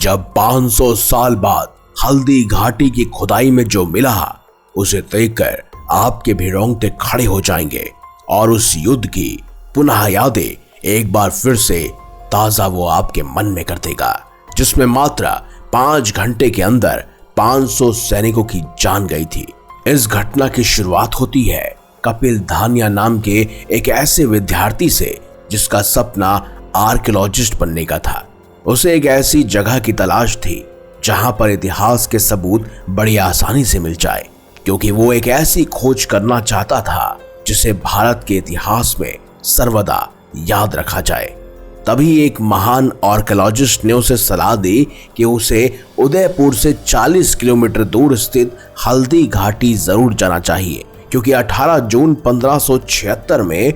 जब 500 साल बाद हल्दी घाटी की खुदाई में जो मिला उसे देखकर आपके भी रोंगटे खड़े हो जाएंगे और उस युद्ध की पुनः यादें एक बार फिर से ताजा वो आपके मन में कर देगा, जिसमें मात्र 5 घंटे के अंदर 500 सैनिकों की जान गई थी। इस घटना की शुरुआत होती है कपिल धानिया नाम के एक ऐसे विद्यार्थी से जिसका सपना आर्कियोलॉजिस्ट बनने का था। उसे एक ऐसी जगह की तलाश थी जहां पर इतिहास के सबूत बड़ी आसानी से मिल जाए, क्योंकि वो एक ऐसी खोज करना चाहता था जिसे भारत के इतिहास में सर्वदा याद रखा जाए। तभी एक महान आर्कियोलॉजिस्ट ने उसे सलाह दी कि उसे उदयपुर से 40 किलोमीटर दूर स्थित हल्दी घाटी जरूर जाना चाहिए, क्योंकि 18 जून 1576 में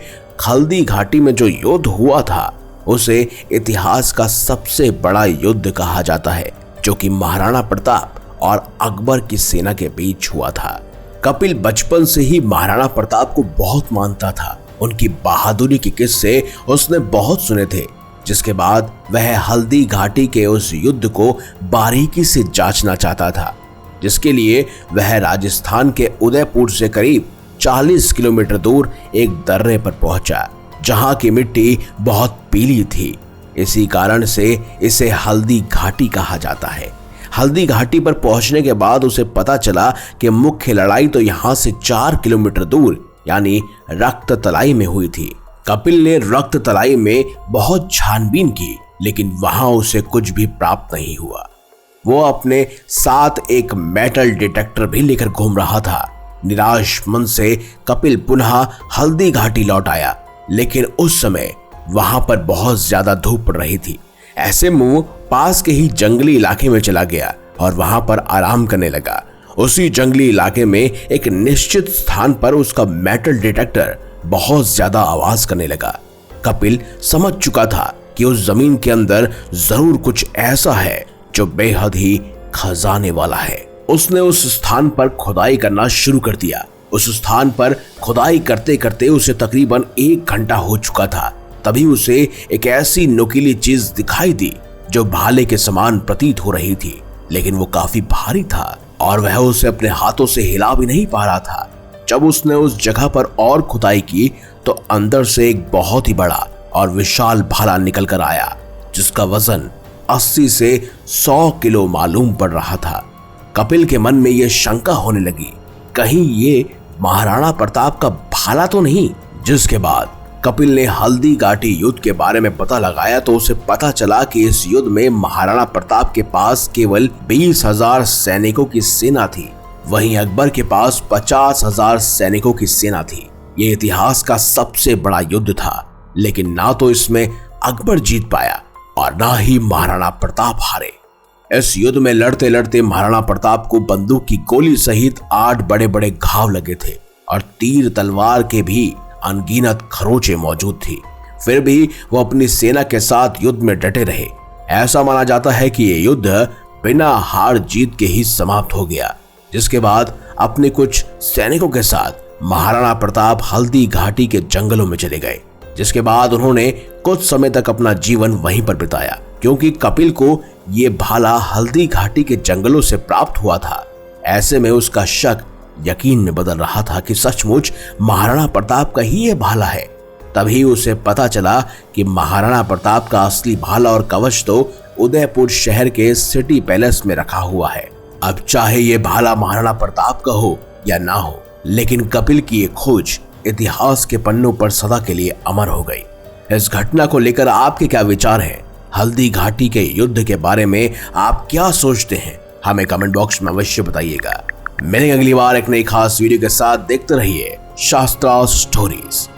हल्दी घाटी में जो युद्ध हुआ था उसे इतिहास का सबसे बड़ा युद्ध कहा जाता है, जो कि महाराणा प्रताप और अकबर की सेना के बीच हुआ था। कपिल बचपन से ही महाराणा प्रताप को बहुत मानता था। उनकी बहादुरी के किस्से उसने बहुत सुने थे, जिसके बाद वह हल्दी घाटी के उस युद्ध को बारीकी से जांचना चाहता था, जिसके लिए वह राजस्थान के उदयपुर से करीब 40 किलोमीटर दूर एक दर्रे पर पहुंचा, जहां की मिट्टी बहुत पीली थी। इसी कारण से इसे हल्दी घाटी कहा जाता है। हल्दी घाटी पर पहुंचने के बाद उसे पता चला कि मुख्य लड़ाई तो यहां से 4 किलोमीटर दूर यानी रक्त तलाई में हुई थी। कपिल ने रक्त तलाई में बहुत छानबीन की, लेकिन वहां उसे कुछ भी प्राप्त नहीं हुआ। वो अपने साथ एक मेटल डिटेक्टर भी लेकर घूम रहा था। निराश मन से कपिल पुनः हल्दी घाटी लौट आया, लेकिन उस समय वहां पर बहुत ज्यादा धूप पड़ रही थी। ऐसे में वो पास के ही जंगली इलाके में चला गया और वहां पर आराम करने लगा। उसी जंगली इलाके में एक निश्चित स्थान पर उसका मेटल डिटेक्टर बहुत ज्यादा आवाज करने लगा। कपिल समझ चुका था कि उस जमीन के अंदर जरूर कुछ ऐसा है जो बेहद ही खजाने वाला है। उसने उस स्थान पर खुदाई करना शुरू कर दिया। उस स्थान पर खुदाई करते करते उसे तकरीबन 1 घंटा हो चुका था। तभी उसे एक ऐसी नुकीली चीज दिखाई दी जो भाले के समान प्रतीत हो रही थी, लेकिन वो काफी भारी था और वह उसे अपने हाथों से हिला भी नहीं पा रहा था। जब उसने उस जगह पर और खुदाई की तो अंदर से एक बहुत ही बड़ा और विशाल भाला निकल कर आया, जिसका वजन 80 से 100 किलो मालूम पड़ रहा था। कपिल के मन में यह शंका होने लगी, कहीं ये महाराणा प्रताप का भाला तो नहीं। जिसके बाद कपिल ने हल्दी घाटी युद्ध के बारे में पता लगाया तो उसे पता चला कि इस युद्ध में महाराणा प्रताप के पास केवल 20,000 सैनिकों की सेना थी, वहीं अकबर के पास 50,000 सैनिकों की सेना थी। ये इतिहास का सबसे बड़ा युद्ध था, लेकिन ना तो इसमें अकबर जीत पाया और ना ही महाराणा प्रताप हारे। इस युद्ध में लड़ते लड़ते महाराणा प्रताप को बंदूक की गोली सहित 8 बड़े बड़े घाव लगे थे और तीर तलवार के भी अनगिनत खरोंचे मौजूद थी। फिर भी वो अपनी सेना के साथ युद्ध में डटे रहे। ऐसा माना जाता है कि ये युद्ध बिना हार जीत के ही समाप्त हो गया, जिसके बाद अपने कुछ सैनिकों के साथ महाराणा प्रताप हल्दी घाटी के जंगलों में चले गए, जिसके बाद उन्होंने कुछ समय तक अपना जीवन वहीं पर बिताया, क्योंकि कपिल को ये भाला हल्दी घाटी के जंगलों से प्राप्त हुआ था। ऐसे में उसका शक यकीन में बदल रहा था कि सचमुच महाराणा प्रताप का ही ये भाला है। तभी उसे पता चला कि महाराणा प्रताप का असली भाला और कवच तो उदयपुर शहर के सिटी पैलेस में रखा हुआ है। अब चाहे ये भाला महाराणा प्रताप का हो या ना हो, लेकिन कपिल की ये खोज इतिहास के पन्नों पर सदा के लिए अमर हो गई। इस घटना को लेकर आपके क्या विचार हैं? हल्दी घाटी के युद्ध के बारे में आप क्या सोचते हैं? हमें कमेंट बॉक्स में अवश्य बताइएगा। मिलेंगे अगली बार एक नई खास वीडियो के साथ। देखते रहिए शास्त्रा स्टोरीज।